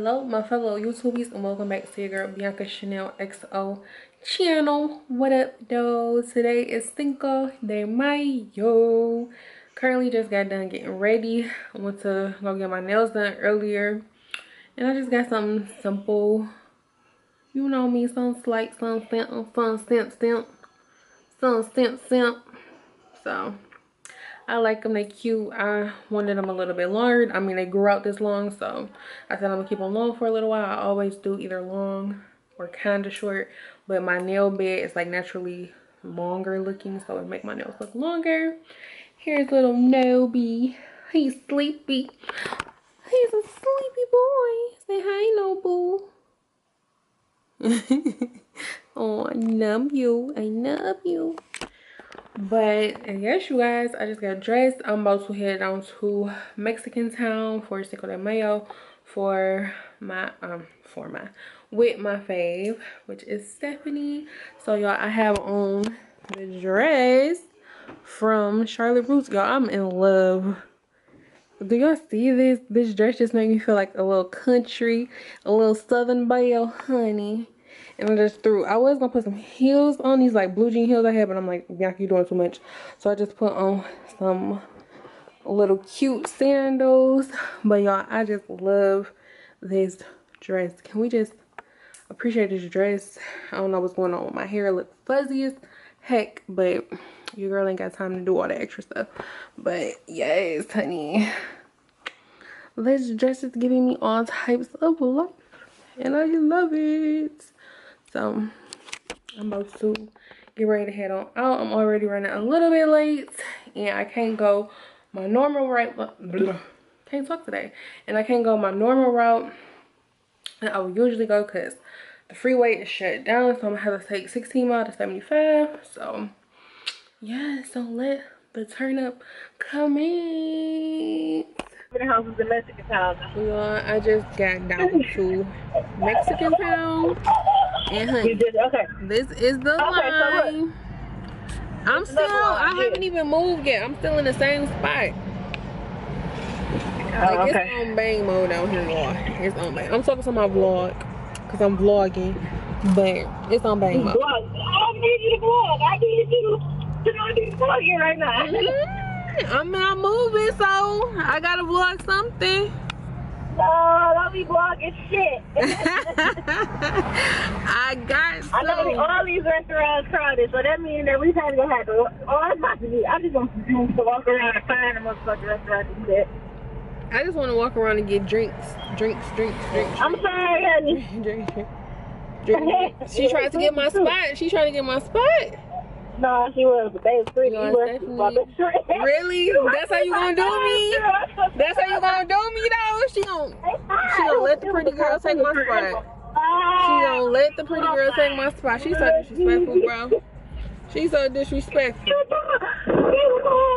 Hello my fellow YouTubers and welcome back to your girl Bianca Chanel XO channel. What up though? Today is Cinco De Mayo. Currently just got done getting ready. I went to go get my nails done earlier and I just got something simple. You know me, some slight, some simp. So I like them, they cute. I wanted them a little bit longer. I mean, they grew out this long, so I said I'm gonna keep them long for a little while. I always do either long or kind of short, but my nail bed is like naturally longer looking, so it make my nails look longer. Here's little Noby. He's sleepy. He's a sleepy boy. Say hi, Nobu. Oh, I love you. I love you. But yes, you guys, I just got dressed. I'm about to head down to Mexican town for Cinco de Mayo with my fave, which is Stephanie. So y'all, I have on the dress from Charlotte Russe. Y'all, I'm in love. Do y'all see this? This dress just made me feel like a little country, a little Southern belle, honey. And I just I was gonna put some heels on, these like blue jean heels I had, but I'm like, Bianca, you're doing too much. So I just put on some little cute sandals. But y'all, I just love this dress. Can we just appreciate this dress? I don't know what's going on with my hair. It looks fuzzy as heck, but your girl ain't got time to do all the extra stuff. But yes, honey, this dress is giving me all types of life and I love it. So I'm about to get ready to head on out. I'm already running a little bit late and I can't go my normal can't talk today. And I can't go my normal route that I would usually go because the freeway is shut down. So I'm gonna have to take 16 miles to 75. So yeah, so let the turn up come in. The house is in Mexican town. I just got down to Mexican town. And honey, this is the line. So I haven't even moved yet. I'm still in the same spot. Like it's on bang mode down here, y'all. It's on bang. I'm talking to my vlog because I'm vlogging, but it's on bang mode. I need you to vlog. I need you to not be vlogging right now. I'm not moving, so I gotta vlog something. No, don't be vlogging shit. I know all these restaurants crowded, so that means that we've had to have to. I just want to walk around and find a motherfucking restaurant to do that. I just want to walk around and get drinks. I'm sorry, honey. Drink. She tried to get my spot. No, she was, but they was pretty. Really? That's how you gonna do me? That's how you gonna do me though? She gonna let the pretty girl take my spot. She gonna let the pretty girl take my spot. She's so disrespectful, bro. She's so disrespectful.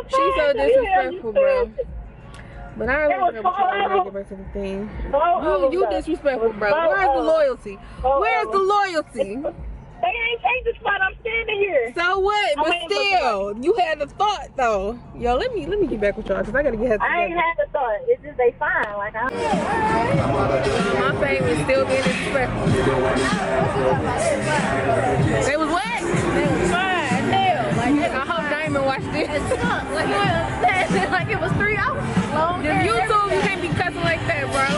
She's so disrespectful, bro. But I don't know what you're gonna get back to the thing. You disrespectful, bro. Where's the loyalty? Where's the loyalty? They ain't take the spot. I'm standing here. So what? But still, you had the thought though. Yo, let me get back with y'all because I gotta get. I ain't had the thought. It's just they fine. Like my favorite still being disrespectful. They was what? They was fine. Hell, like I hope Diamond watched this. Like it was 3 hours long. The YouTube, you can't be cussing like that, bro.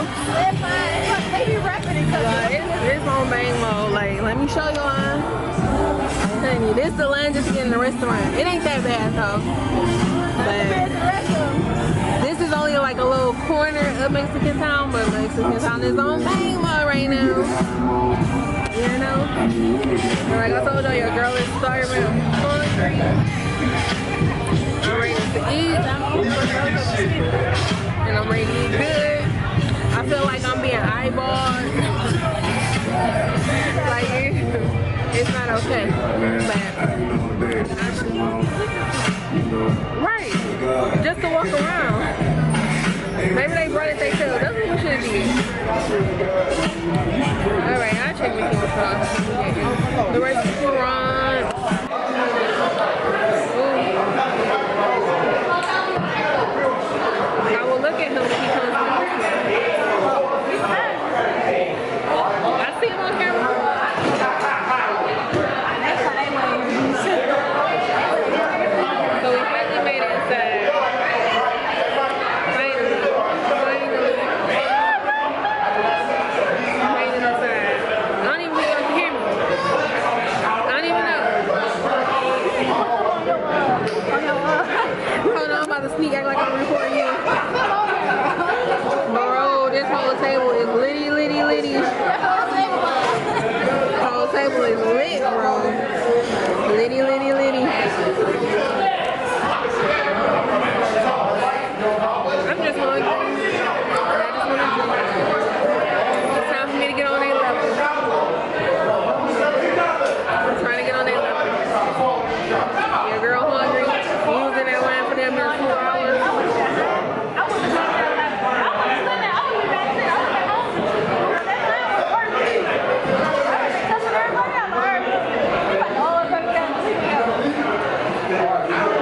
It's fine. They be rapping and cussing. It's on bang mode. Like, let me show you on. Honey, this the line just to get in the restaurant. It ain't that bad though. But this is only like a little corner of Mexican town, but Mexican town is on bang mode right now. You know? Like I told y'all, your girl is starving. I'm hungry. I'm ready to eat. And I'm ready to eat good. I feel like I'm being eyeballed. Like it's not okay. But right. Just to walk around. Maybe they brought it themselves. That's what we should do. Alright, I'll check with you with the restaurant. I will look at him when he comes back. to sneak act like I'm recording you. Bro, this whole table is litty, litty, litty. The whole table is lit, bro. Litty, litty, litty. I'm just hungry. I just want to drink. It's time for me to get on their level. I'm trying to get on their level. Your girl hungry. Using that line for them in 2 hours.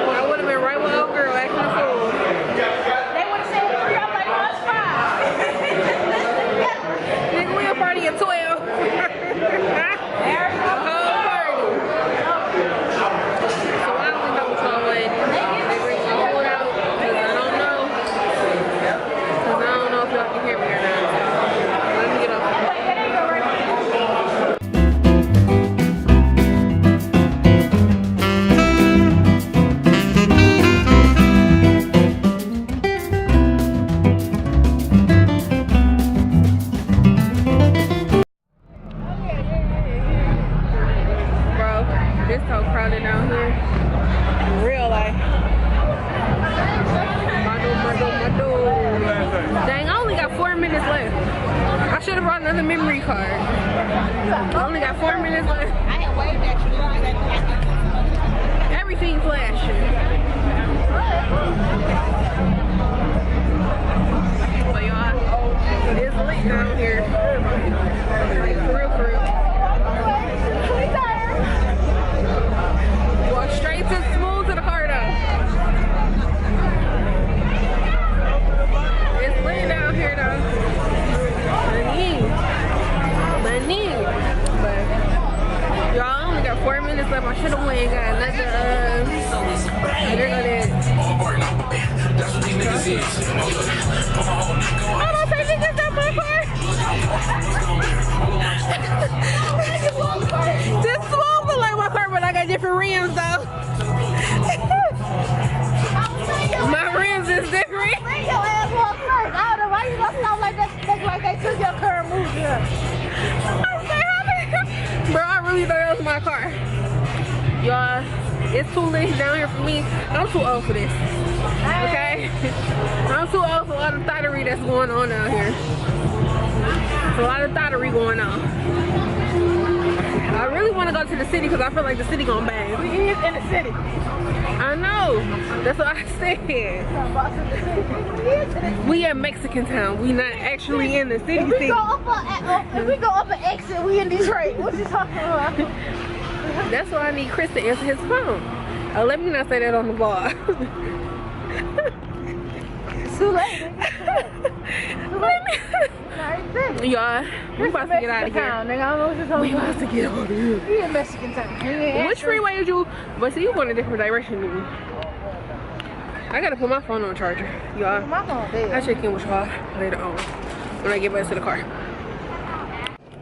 I would have been right with old girl acting a fool. They would have said 3. I'm like, oh, it's 5. Nigga, we'll party at 12. Whole party. So I don't know what's on way. They bring my food out because I don't know. Because I don't know if y'all can hear me or not. Let me get off. Bro, it's so crowded down here. In real life. Dang, I only got 4 minutes left. I should have brought another memory card. I only got 4 minutes left. I had waved at you. Everything flashing. But y'all, it's lit down here. Like, for real, for real. Walk straight to smooth to the car though. It's lit down here though. Money. But y'all, I only got 4 minutes left. I should have went and got another there go that. I don't say niggas out my car. This small look like my car, but I got different rims though. My rims is different. Bring your ass walk first. I don't know why you gonna sound like that. Look like they took your car and moved you. Bro, I really thought that was my car. Y'all, it's too lit down here for me. I'm too old for this. Okay? I'm too old for all the thottery that's going on down here. There's a lot of thottery going on. I really want to go to the city because I feel like the city gonna bang. We is in the city. I know. That's what I said. We at Mexican town. We not actually in the city. If we go up an exit, we in Detroit. What you talking about? That's why I need Chris to answer his phone. Oh, let me not say that on the vlog. Too late. Y'all, we about to get out of here. Nigga, I don't know what you're talking We about to get out of here. We in Mexican town. Which freeway is you? But see, you going a different direction than me. I gotta put my phone on charger, y'all. My phone dead. I'll check in with y'all later on when I get back to the car.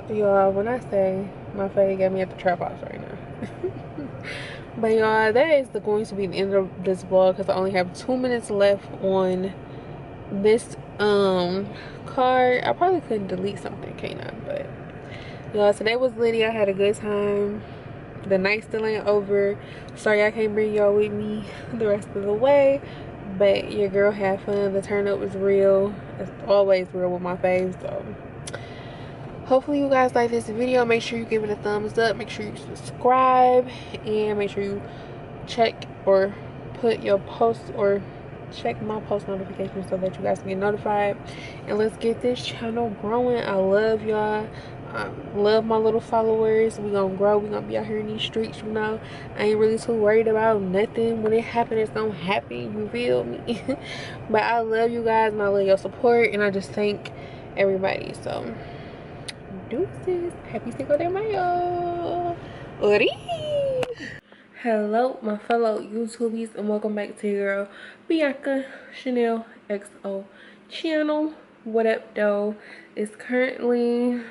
Y'all, when I say my fade got me at the trap house right now. But y'all, that is going to be the end of this vlog because I only have 2 minutes left on this card. I probably couldn't delete something, can't I? But y'all, today was Litty. I had a good time. The night still ain't over. Sorry I can't bring y'all with me the rest of the way, but your girl had fun. The turn up was real. It's always real with my faves. So hopefully you guys like this video. Make sure you give it a thumbs up. Make sure you subscribe, and make sure you check or put your post or check my post notifications so that you guys can get notified. And let's get this channel growing. I love y'all. I love my little followers. We gonna grow. We gonna be out here in these streets, you know. I ain't really too worried about nothing. When it happens, it's gonna happen, you feel me? But I love you guys and I love your support, and I just thank everybody. So deuces. Happy Cinco De Mayo. Litty. Hello my fellow YouTubies, and welcome back to your girl Bianca Chanel XO channel. What up though? It's currently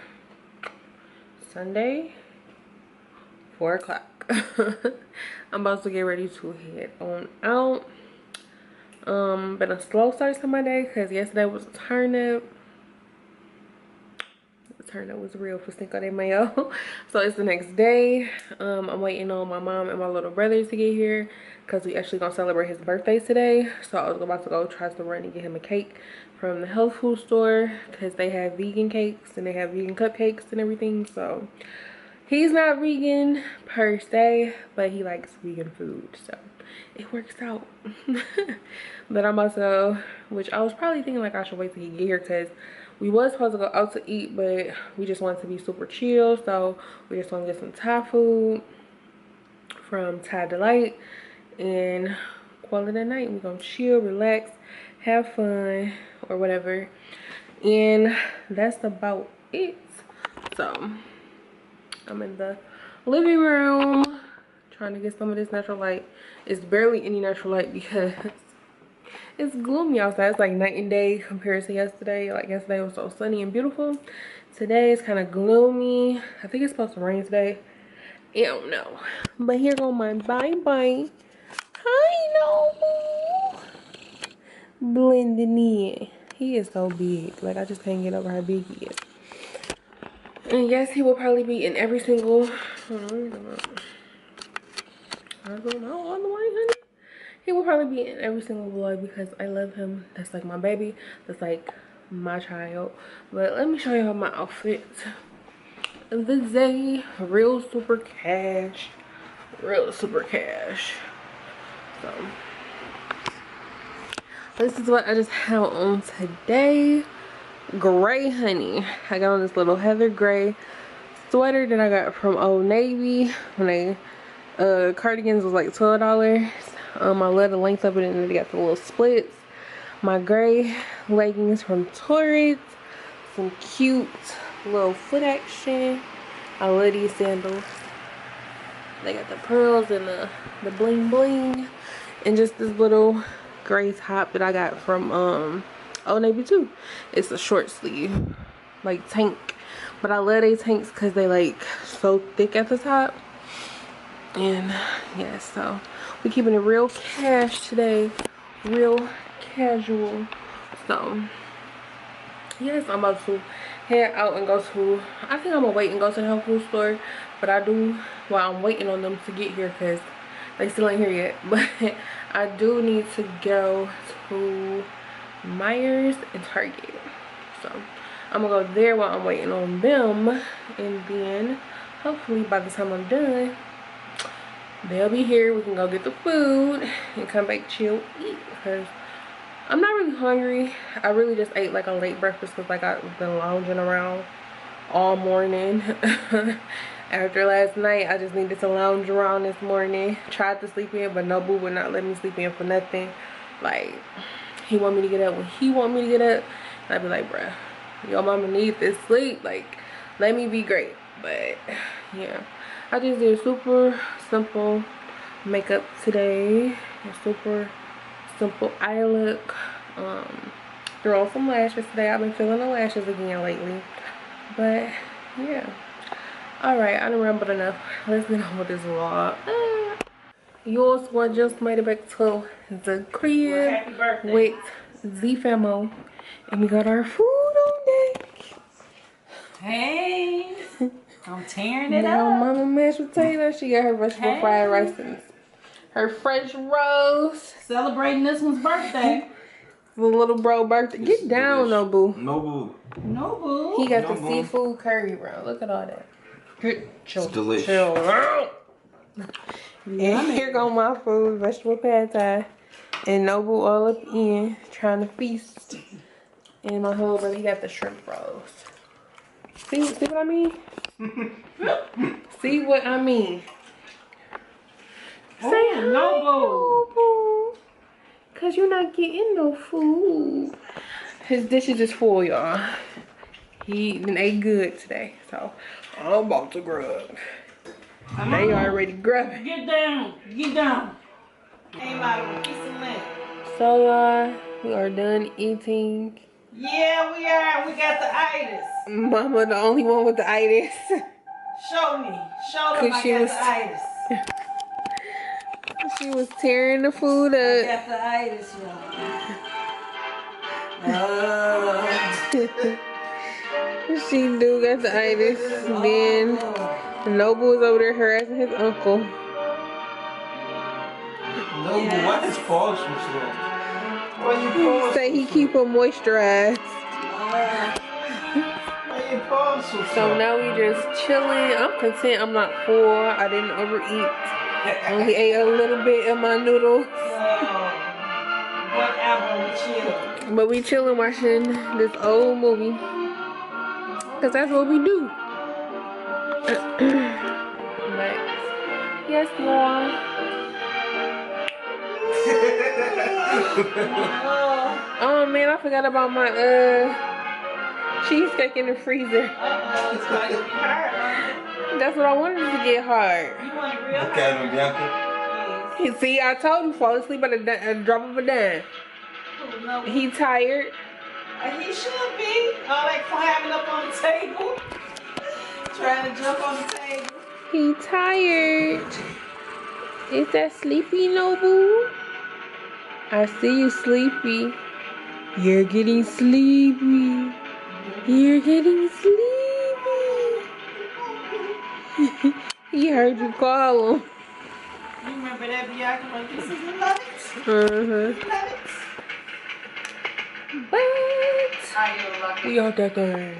Sunday, 4 o'clock. I'm about to get ready to head on out. Been a slow start to my day because yesterday was a turnip. The turnip was real for Cinco De Mayo. So it's the next day. I'm waiting on my mom and my little brother to get here because we actually gonna celebrate his birthday today. So I was about to go try to run and get him a cake from the health food store because they have vegan cakes and they have vegan cupcakes and everything. So he's not vegan per se, but he likes vegan food, so it works out. But I'm about to go, which I was probably thinking like I should wait till he get here because we was supposed to go out to eat, but we just wanted to be super chill. So we just want to get some Thai food from Thai Delight and call it a night. We're gonna chill, relax, have fun or whatever, and that's about it. So I'm in the living room trying to get some of this natural light. It's barely any natural light because it's gloomy outside. It's like night and day compared to yesterday. Like yesterday was so sunny and beautiful. Today it's kind of gloomy. I think it's supposed to rain today. I don't know. But here go my bye. Hi, Noble. Blending in. He is so big. Like I just can't get over how big he is. And yes, he will probably be in every single. I don't know all the way, honey. He will probably be in every single vlog because I love him. That's like my baby. That's like my child. But let me show y'all my outfit of the day. Real super cash. Real super cash. So this is what I just have on today. Gray, honey. I got on this little heather gray sweater that I got from Old Navy when they cardigans was like $12. I love the length of it, and then they got the little splits. My gray leggings from Torrid, some cute little foot action. I love these sandals. They got the pearls and the bling bling, and just this little gray top that I got from Old Navy too. It's a short sleeve like tank, but I love they tanks because they like so thick at the top. And yeah, so we keeping it real cash today, real casual. So yes, I'm about to head out and go to, I think I'm gonna wait and go to the health food store, but I'm waiting on them to get here because they still ain't here yet. But I do need to go to Myers and Target, so I'm gonna go there while I'm waiting on them, and then hopefully by the time I'm done they'll be here. We can go get the food and come back chill eat because I'm not really hungry. I really just ate like a late breakfast because like I've been lounging around all morning. After last night I just needed to lounge around this morning. Tried to sleep in, but Nobu would not let me sleep in for nothing. Like he want me to get up when he want me to get up, and I'd be like, bruh, your mama needs this sleep, like let me be great. But yeah, I just did super simple makeup today, a super simple eye look. Threw on some lashes today. I've been feeling the lashes again lately, but yeah. All right, I done rambled enough. Let's get on with this vlog. Yours was just made it back to the crib with Z Famo, and we got our food on deck. Hey, I'm tearing it now, up. Mama mashed potato. She got her vegetable fried rice and her French roast. Celebrating this one's birthday. The little bro birthday. Get down, Nobu. Nobu. He got the seafood curry, bro. Look at all that. It's delicious. Chill. And here go my food, vegetable pad thai, and Nobu all up in trying to feast. And my whole brother, he got the shrimp roast. See what I mean? See what I mean? Oh, Say hi, Nobu. Cause you're not getting no food. His dishes is full, y'all. He done ate good today, so I'm about to grub. They already grubbing. Get down. Get down. Came out of a piece of lint. So y'all, we are done eating. Yeah, we are. We got the itis. Mama, the only one with the itis. Show me. Show them I got the itis. She was tearing the food up. Got the itis, She do got the itis. Then Noble was over there harassing his uncle. Noble, why his paws so slow? Why your paws Say he keep her moisturized. Why your paws so slow? So now we just chilling. I'm content. I'm not full. I didn't overeat. Only ate a little bit of my noodles. Whatever, we chill. But we chilling watching this old movie. Cause that's what we do. But yes, Lord. Oh man, I forgot about my cheesecake in the freezer. It's going to be hard, That's what I wanted to get hard. You want it real hard? Okay, Bianca. Yes. See, I told him fall asleep at a drop of a dime. Oh, no. He tired. He should be. All that climbing up on the table. Trying to jump on the table. He tired. Is that sleepy, Noble? I see you sleepy. You're getting sleepy. You're getting sleepy. He heard you call him. You remember that, Bianca, when this is the nuggets? Nuggets. But we out that thing.